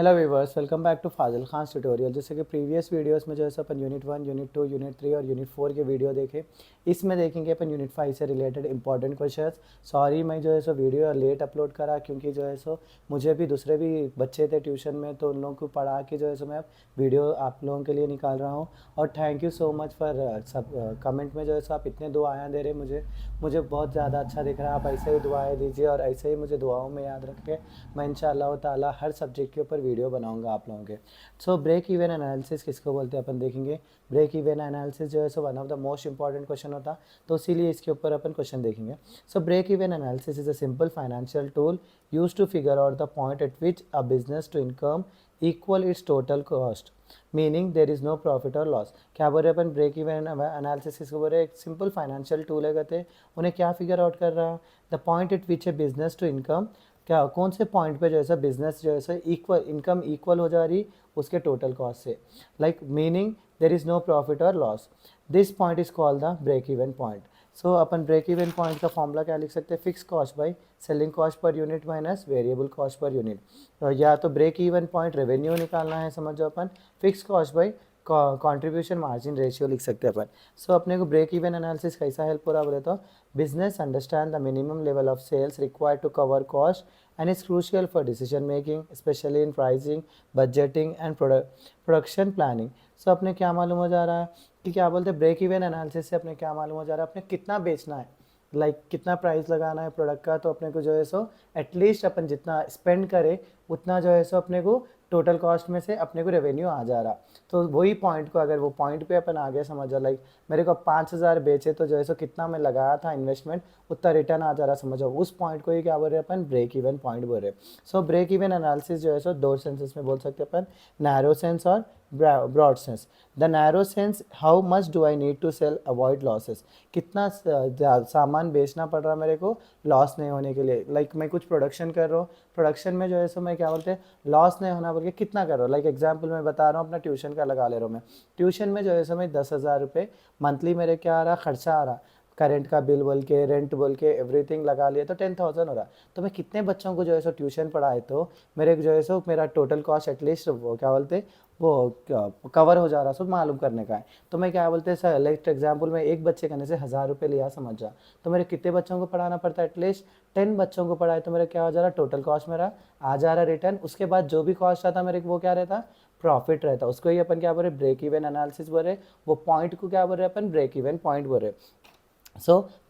Hello viewers, welcome back to Fazil Khan tutorial. जैसे कि previous videos में जो है अपन यूनिट 1, यूनिट 2, यूनिट 3 और यूनिट 4 के वीडियो देखे। इसमें देखेंगे अपन यूनिट 5 से रिलेटेड इंपॉर्टेंट क्वेश्चंस। सॉरी मैं जो है सो वीडियो लेट अपलोड करा, क्योंकि जो है सो मुझे भी दूसरे भी बच्चे थे ट्यूशन में, तो उन लोगों को पढ़ा के जो है सो मैं वीडियो आप लोगों के लिए निकाल रहा हूँ। और thank you so much for सब कमेंट में जो है सो आप इतने दुआएं दे रहे मुझे मुझे बहुत ज़्यादा अच्छा दिख रहा है। आप ऐसे ही दुआएं दीजिए और ऐसे ही मुझे दुआओं में याद रखें। मैं इंशाअल्लाह ताला हर सब्जेक्ट के ऊपर वीडियो बनाऊंगा आप लोगों के। सो ब्रेक इवन एनालिसिस किसको बोलते हैं अपन देखेंगे। ब्रेक इवन एनालिसिस जो है सो one of the most important question होता, तो इसीलिए इसके ऊपर अपन क्वेश्चन देखेंगे। So break even analysis is a simple financial tool use to figure out the point at which a business to income equal its total cost, meaning there is no profit और loss. क्या बोल रहे अपन break even analysis किसको बोल रहे हैं, एक simple financial tool है कहते हैं। उन्हें क्या फिगर आउट कर रहा है, the point at which a business to income, क्या कौन से पॉइंट पे जो है बिजनेस जो है इक्वल इनकम इक्वल हो जा रही उसके टोटल कॉस्ट से, like meaning there is no profit और loss. This point is called the break even point. So अपन ब्रेक इवन पॉइंट का फॉर्मूला क्या लिख सकते हैं, fix cost by selling cost per unit minus variable cost per unit. या तो break even point revenue निकालना है, समझो अपन fix cost by contribution margin ratio लिख सकते हैं अपन। सो अपने को ब्रेक इवन एनालिसिस कैसा हेल्प हो रहा बोले तो, business understand the minimum level of sales required to cover cost and is crucial for decision making, especially in pricing, budgeting and production planning. So अपने क्या मालूम हो जा रहा है कि क्या बोलते हैं ब्रेक इवन एनालिसिस से अपने क्या मालूम हो जा रहा है, अपने कितना बेचना है, कितना प्राइस लगाना है प्रोडक्ट का। तो अपने को जो है सो एटलीस्ट अपन जितना स्पेंड करें उतना जो है सो अपने को टोटल कॉस्ट में से अपने को रेवेन्यू आ जा रहा। तो वही पॉइंट को अगर वो पॉइंट पे अपन आगे समझ रहा, मेरे को 5,000 बेचे तो जो है सो कितना मैं लगाया था इन्वेस्टमेंट उतना रिटर्न आ जा रहा, समझो उस पॉइंट को ही क्या बोल रहे हैं अपन, ब्रेक इवन पॉइंट बोल रहे हैं। सो ब्रेक इवन एनालिसिस जो है सो दो सेंसेस में बोल सकते हैं अपन, नैरो सेंस और broad sense. The narrow sense, how much do I need to sell avoid losses, कितना सामान बेचना पड़ रहा है मेरे को लॉस नहीं होने के लिए। मैं कुछ प्रोडक्शन कर रहा हूँ, प्रोडक्शन में जो है सो मैं क्या बोलते हैं लॉस नहीं होना बोल के कितना कर रहा हूँ। एग्जांपल मैं बता रहा हूँ, अपना ट्यूशन का लगा ले रहा हूँ मैं। ट्यूशन में जो है सो मैं 10,000 रुपये मंथली मेरे क्या आ रहा, खर्चा आ रहा, करेंट का बिल बोल के, रेंट बोल के, एवरीथिंग लगा लिया तो 10,000 हो रहा। तो मैं कितने बच्चों को जो है सो ट्यूशन पढ़ाए तो मेरे जो है सो मेरा टोटल कॉस्ट एटलीस्ट वो क्या बोलते वो कवर हो जा रहा, सो मालूम करने का है। तो मैं क्या बोलते हैं सर, एग्जाम्पल में एक बच्चे करने से 1,000 रुपये लिया, समझ जा। तो मेरे कितने बच्चों को पढ़ाना पड़ता है, एटलीस्ट 10 बच्चों को पढ़ाए तो मेरा क्या हो जा रहा, टोटल कॉस्ट मेरा आ जा रहा रिटर्न। उसके बाद जो भी कॉस्ट आता मेरे वो क्या रहता, प्रॉफिट रहता। उसको ही अपन क्या बोल रहे, ब्रेक इवन एनालिसिस बोल रहे। वो पॉइंट को क्या बोल रहे अपन, ब्रेक इवन पॉइंट बोल रहे।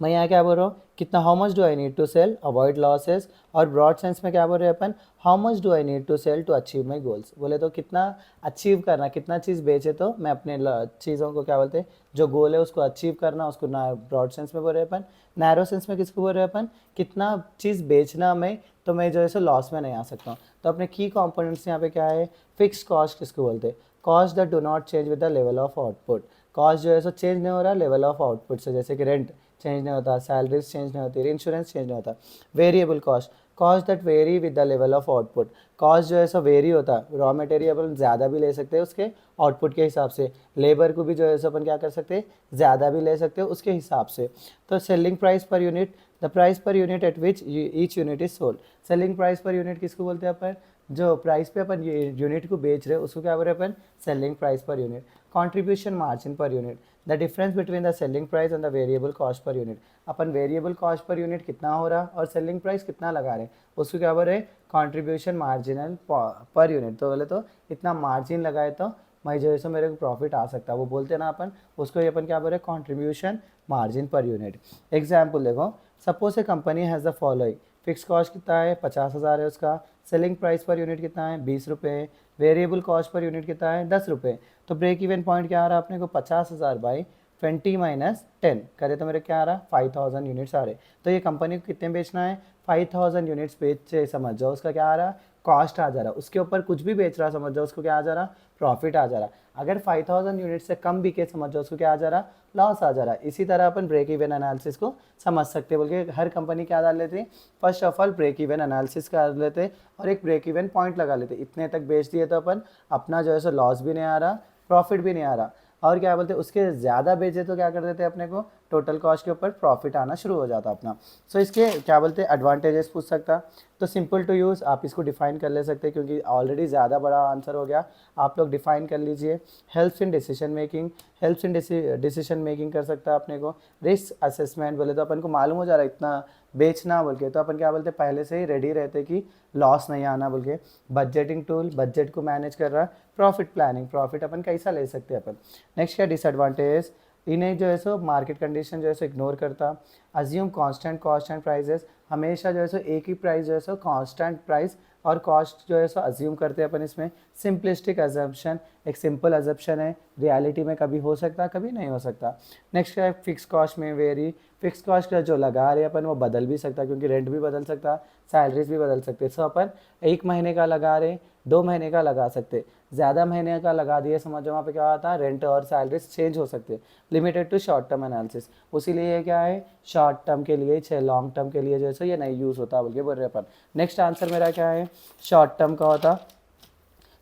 मैं यहाँ क्या बोल रहा हूँ, कितना, how much do I need to sell avoid losses. और ब्रॉड सेंस में क्या बोल रहे हैं अपन, how much do I need to sell to achieve my goals. बोले तो कितना अचीव करना, कितना चीज़ बेचे तो मैं अपने चीज़ों को क्या बोलते हैं जो गोल है उसको अचीव करना, उसको ना ब्रॉड सेंस में बोल रहे हैं अपन। नैरो सेंस में किसको बोल रहे हैं अपन, कितना चीज़ बेचना मैं तो मैं जो है सो लॉस में नहीं आ सकता हूँ। तो अपने की कॉम्पोनेंट्स यहाँ पे क्या है, फिक्स कॉस्ट किसको बोलते हैं, cost that do not change with the level of output. Cost जो है सो चेंज नहीं हो रहा लेवल ऑफ आउटपुट से, जैसे कि रेंट चेंज नहीं होता, सैलरीज चेंज नहीं होती, इंश्योरेंस चेंज नहीं होता। Variable cost, cost that very with the level of output. Cost जो है सो वेरी होता है, रॉ मटेरियल अपन ज़्यादा भी ले सकते हैं उसके आउटपुट के हिसाब से, लेबर को भी जो है सो अपन क्या कर सकते हैं ज़्यादा भी ले सकते हैं उसके हिसाब से। तो selling price per unit, the price per unit eight which each unit is sold. Selling price per unit किसको बोलते हैं अपन, जो प्राइस पे अपन यूनिट को बेच रहे हैं उसको क्या बोल रहे हैं अपन, selling price per unit. Contribution margin per unit, the difference between the selling price and the variable cost per unit. अपन वेरिएबल कॉस्ट पर यूनिट कितना हो रहा और सेलिंग प्राइस कितना लगा रहे हैं उसको क्या बोल रहे हैं, कंट्रीब्यूशन मार्जिनल पर यूनिट। तो बोले तो इतना मार्जिन लगाए तो मैं जो है सो मेरे को प्रॉफिट आ सकता है, वो बोलते हैं ना अपन उसको, अपन क्या बोल रहे हैं contribution margin per unit. Example देखो, suppose a company has the following, fix cost कितना है 50,000 है उसका, सेलिंग प्राइस पर यूनिट कितना है 20 रुपये, वेरिएबल कॉस्ट पर यूनिट कितना है 10 रुपये। तो ब्रेक इवन पॉइंट क्या आ रहा है अपने को, 50,000 बाई 20 माइनस 10 करे तो मेरे क्या आ रहा, 5,000 यूनिट्स आ रहे। तो ये कंपनी को कितने बेचना है, 5,000 यूनिट्स बेचे, समझ जाओ उसका क्या आ रहा, कॉस्ट आ जा रहा। उसके ऊपर कुछ भी बेच रहा समझ जाओ उसको क्या आ जा रहा, प्रॉफिट आ जा रहा। अगर 5,000 यूनिट से कम बिके समझ जाओ उसको क्या आ जा रहा, लॉस आ जा रहा। इसी तरह अपन ब्रेक इवन एनालिसिस को समझ सकते हैं, बोल के हर कंपनी क्या डाल लेते हैं, first of all break even analysis कर लेते और एक ब्रेक इवन पॉइंट लगा लेते, इतने तक बेच दिए तो अपन अपना जो है सो लॉस भी नहीं आ रहा, प्रॉफिट भी नहीं आ रहा। और क्या बोलते हैं उसके ज़्यादा बेचे तो क्या कर देते हैं अपने को टोटल कॉस्ट के ऊपर प्रॉफिट आना शुरू हो जाता अपना। सो इसके क्या बोलते हैं एडवांटेजेस पूछ सकता। तो सिंपल टू यूज़ आप इसको डिफाइन कर ले सकते हैं क्योंकि ऑलरेडी ज़्यादा बड़ा आंसर हो गया, आप लोग डिफाइन कर लीजिए। Helps in decision making, helps in decision making कर सकता है अपने को। रिस्क असेसमेंट बोले तो अपन को मालूम हो जा रहा है इतना बेचना बोल के, तो अपन क्या बोलते हैं पहले से ही रेडी रहते कि लॉस नहीं आना बोल के। बजटिंग टूल, बजट को मैनेज कर रहा है। प्रॉफिट प्लानिंग, प्रॉफिट अपन कैसा ले सकते हैं अपन। नेक्स्ट क्या डिसएडवांटेज, इन्हें जो है सो मार्केट कंडीशन जो है सो इग्नोर करता। Assume constant cost and prices, हमेशा जो है सो एक ही प्राइस जो है सो कांस्टेंट प्राइस और कॉस्ट जो है सो अज्यूम करते हैं अपन इसमें। सिंपलिस्टिक अजम्पशन, एक सिंपल अजम्पशन है, रियलिटी में कभी हो सकता कभी नहीं हो सकता। नेक्स्ट क्या है फिक्स कॉस्ट में वेरी, फिक्स कॉस्ट का जो लगा रहे अपन वो बदल भी सकता क्योंकि रेंट भी बदल सकता, सैलरीज भी बदल सकते। सो अपन 1 महीने का लगा रहे 2 महीने का लगा सकते, ज़्यादा महीने का लगा दिए समझो वहाँ पे क्या होता है रेंट और सैलरीज चेंज हो सकते। Limited to short term analysis, उसीलिए ये क्या है शॉर्ट टर्म के लिए, लॉन्ग टर्म के लिए जो है ये नहीं यूज़ होता बोल के बोल रहे अपन। नेक्स्ट आंसर मेरा क्या है शॉर्ट टर्म का होता,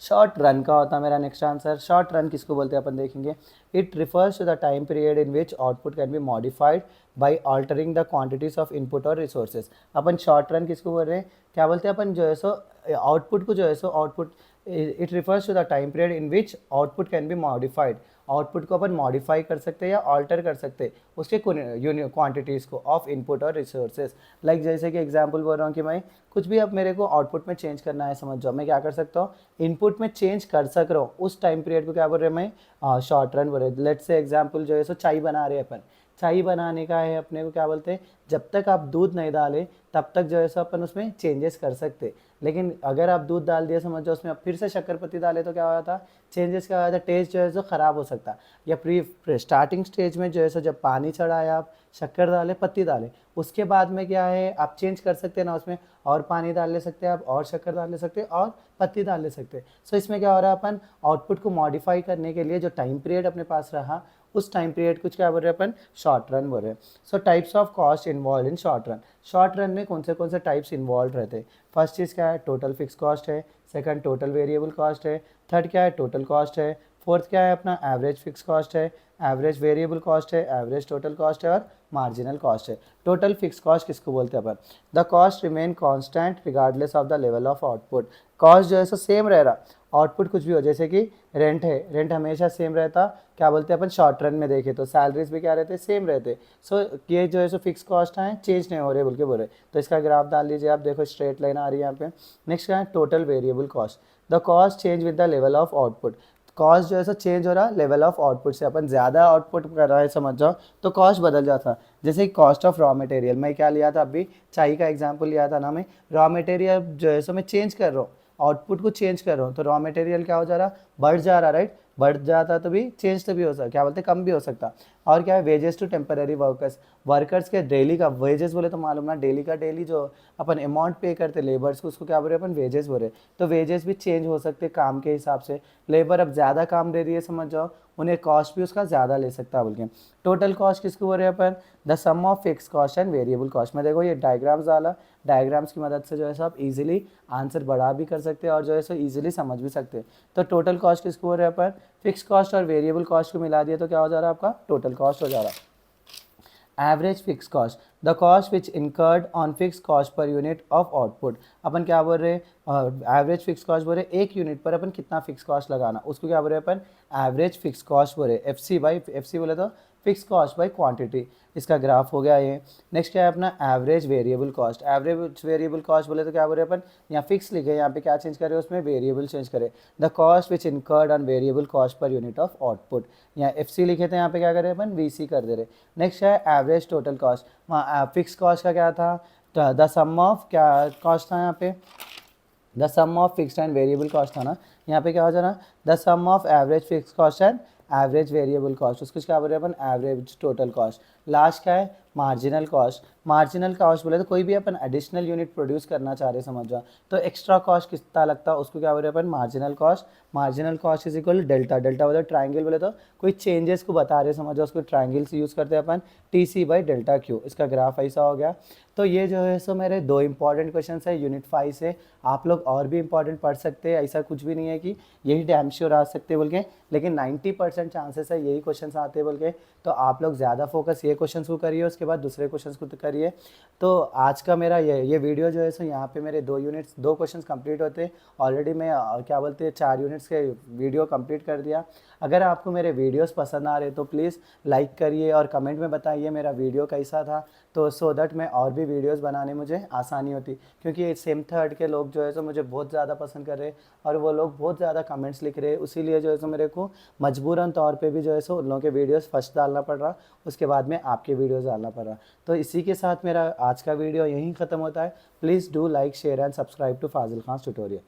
शॉर्ट रन का होता मेरा नेक्स्ट आंसर। शॉर्ट रन किसको बोलते हैं अपन देखेंगे। It refers to the time period in which output can be modified by altering the quantities of input और रिसोर्सेज। अपन शॉर्ट रन किसको बोल रहे हैं, क्या बोलते हैं अपन जो है सो आउटपुट को जो है सो output, it refers to the time period in which output can be modified, output को अपन मॉडिफाई कर सकते हैं या ऑल्टर कर सकते हैं उसके क्वांटिटीज़ को ऑफ इनपुट और रिसोर्सेज। लाइक जैसे कि एग्जांपल बोल रहा हूँ कि मैं कुछ भी अब मेरे को आउटपुट में चेंज करना है समझ जाओ, मैं क्या कर सकता हूँ इनपुट में चेंज कर सक रहा हूँ, उस टाइम पीरियड को क्या बोल रहे हैं मैं शॉर्ट रन बोल रहे। लेट्स से एग्जाम्पल जो है सो चाय बना रहे हैं अपन, चाय बनाने का है अपने को क्या बोलते हैं जब तक आप दूध नहीं डालें तब तक जो है सो अपन उसमें चेंजेस कर सकते। लेकिन अगर आप दूध डाल दिए समझ जाओ उसमें अब फिर से शक्कर पत्ती डाले तो क्या हो जाता, चेंजेस क्या हो जाता, टेस्ट जो है सो ख़राब हो सकता। या प्री स्टार्टिंग स्टेज में जो है सो जब पानी चढ़ाए आप शक्कर डाले पत्ती डाले, उसके बाद में क्या है आप चेंज कर सकते हैं ना उसमें, और पानी डाल ले सकते हैं आप, और शक्कर डाल ले सकते हैं, और पत्ती डाल ले सकते हैं। सो इसमें क्या हो रहा है अपन आउटपुट को मॉडिफाई करने के लिए जो टाइम पीरियड अपने पास रहा उस टाइम पीरियड कुछ क्या बोल रहे हैं अपन शॉर्ट रन बोल रहे हैं। सो types of cost involve in short run, short run में कौन से टाइप्स इन्वॉल्व रहते हैं। फर्स्ट चीज़ क्या है टोटल फिक्स कॉस्ट है, सेकंड टोटल वेरिएबल कॉस्ट है, थर्ड क्या है टोटल कॉस्ट है, फोर्थ क्या है अपना एवरेज फिक्स कॉस्ट है, एवरेज वेरिएबल कॉस्ट है, एवरेज टोटल कॉस्ट है और मार्जिनल कॉस्ट है। टोटल फिक्स कॉस्ट किसको बोलते हैं अपन, the cost remain constant regardless of the level of output, cost जो है सो सेम रह रहा, आउटपुट कुछ भी हो, जैसे कि रेंट है, रेंट हमेशा सेम रहता, क्या बोलते हैं अपन शॉर्ट रन में देखे तो सैलरीज भी क्या रहते सेम रहते। सो ये जो है सो फिक्स कॉस्ट है चेंज नहीं हो रहे बोल के बोल रहे। तो इसका ग्राफ डाल लीजिए आप, देखो स्ट्रेट लाइन आ रही है यहाँ पे। नेक्स्ट क्या है total variable cost, the cost change with the level of output, cost जो है सो चेंज हो रहा लेवल ऑफ आउटपुट से, अपन ज़्यादा आउटपुट कर रहा है समझ जाओ तो कॉस्ट बदल जाता। जैसे कॉस्ट ऑफ रॉ मटेरियल, मैं क्या लिया था अभी चाय का एग्जांपल लिया था ना, मैं रॉ मटेरियल जो है सो मैं चेंज कर रहा हूँ, आउटपुट को चेंज कर रहा हूँ तो रॉ मटेरियल क्या हो जा रहा बढ़ जा रहा, राइट, बढ़ जाता तो भी चेंज तो भी हो सकता, क्या बोलते कम भी हो सकता। और क्या है wages to temporary workers, workers के डेली का वेजेस बोले तो मालूम ना डेली का डेली जो अपन अमाउंट पे करते लेबर्स को उसको क्या बोल रहे हैं अपन वेजेस बोल रहे। तो वेजेस भी चेंज हो सकते काम के हिसाब से, लेबर अब ज़्यादा काम दे रही है समझ जाओ उन्हें कॉस्ट भी उसका ज़्यादा ले सकता है बोल के। टोटल कॉस्ट किसको बोल रहे हैं अपन, the sum of fix cost and variable cost. में देखो ये डायग्राम्स डाला, डायग्राम्स की मदद से जो है सो आप इजीली आंसर बढ़ा भी कर सकते हैं और जो है सो इजीली समझ भी सकते हैं। तो टोटल कॉस्ट किसको बोल रहे हैं अपन, फिक्स कॉस्ट और वेरिएबल कॉस्ट को मिला दिया तो क्या हो जा रहा है आपका टोटल कॉस्ट हो जा रहा है। Average fix cost, the cost which incurred on fix cost per unit of output, अपन क्या बोल रहे हैं एवरेज फिक्स कॉस्ट बोल रहे हैं एक यूनिट पर अपन कितना फिक्स कॉस्ट लगाना, उसको क्या बोल रहे हैं अपन एवरेज फिक्स कॉस्ट बोल रहे हैं। एफ सी बोले तो फिक्स कॉस्ट बाई क्वांटिटी, इसका ग्राफ हो गया ये। नेक्स्ट क्या है अपना average variable cost, average variable cost बोले तो क्या बोल रहे हैं अपन यहाँ फिक्स लिखे, यहाँ पे क्या चेंज करें उसमें वेरिएबल चेंज करें, the cost which incurred on variable cost per unit of output, यहाँ एफ सी लिखे थे यहाँ पे क्या करें अपन वी सी कर दे रहे। नेक्स्ट है एवरेज टोटल कॉस्ट, वहाँ फिक्स कॉस्ट का क्या था द सम ऑफ क्या कॉस्ट था यहाँ पे, the sum of fixed and variable cost था ना, यहाँ पे क्या हो जाना the sum of average fix cost and average variable cost, उसको क्या बोल रहे हैं अपन एवरेज टोटल कॉस्ट। लास्ट क्या है मार्जिनल कॉस्ट, मार्जिनल कॉस्ट बोले तो कोई भी अपन एडिशनल यूनिट प्रोड्यूस करना चाह रहे समझ जाओ तो एक्स्ट्रा कॉस्ट कितना लगता है उसको क्या बोल रहे हैं अपन marginal cost. Marginal cost is equal delta, delta बोले ट्राइंगल बोले तो कोई चेंजेस को बता रहे समझ जाओ उसको ट्राइंगल से यूज़ करते हैं अपन T C by delta Q, इसका ग्राफ ऐसा हो गया। तो ये जो है सो मेरे 2 इंपॉर्टेंट क्वेश्चन है यूनिट 5 से, आप लोग और भी इंपॉर्टेंट पढ़ सकते हैं, ऐसा कुछ भी नहीं है कि यही डैम श्योर आ सकते बोल के, लेकिन 90% 90% चांसेस है यही क्वेश्चन आते हैं बोल के, तो आप लोग ज़्यादा फोकस ये क्वेश्चन को करिए, उसके बाद दूसरे क्वेश्चन को करिए। तो आज का मेरा ये वीडियो जो है सो यहाँ पे मेरे 2 क्वेश्चन कंप्लीट होते। ऑलरेडी मैं क्या बोलते हैं 4 यूनिट्स के वीडियो कंप्लीट कर दिया। अगर आपको मेरे वीडियोस पसंद आ रहे तो प्लीज़ लाइक करिए और कमेंट में बताइए मेरा वीडियो कैसा था, तो सो दैट मैं और भी वीडियोस बनाने मुझे आसानी होती। क्योंकि सेम थर्ड के लोग जो है सो मुझे बहुत ज़्यादा पसंद कर रहे हैं और वो लोग बहुत ज़्यादा कमेंट्स लिख रहे हैं, इसीलिए जो है सो मेरे को मजबूरन तौर पे भी जो है सो उन लोगों के वीडियोस फर्स्ट डालना पड़ रहा, उसके बाद में आपके वीडियोस डालना पड़ रहा। तो इसी के साथ मेरा आज का वीडियो यहीं ख़त्म होता है। Please do like share and subscribe to Fazil Khan tutorial.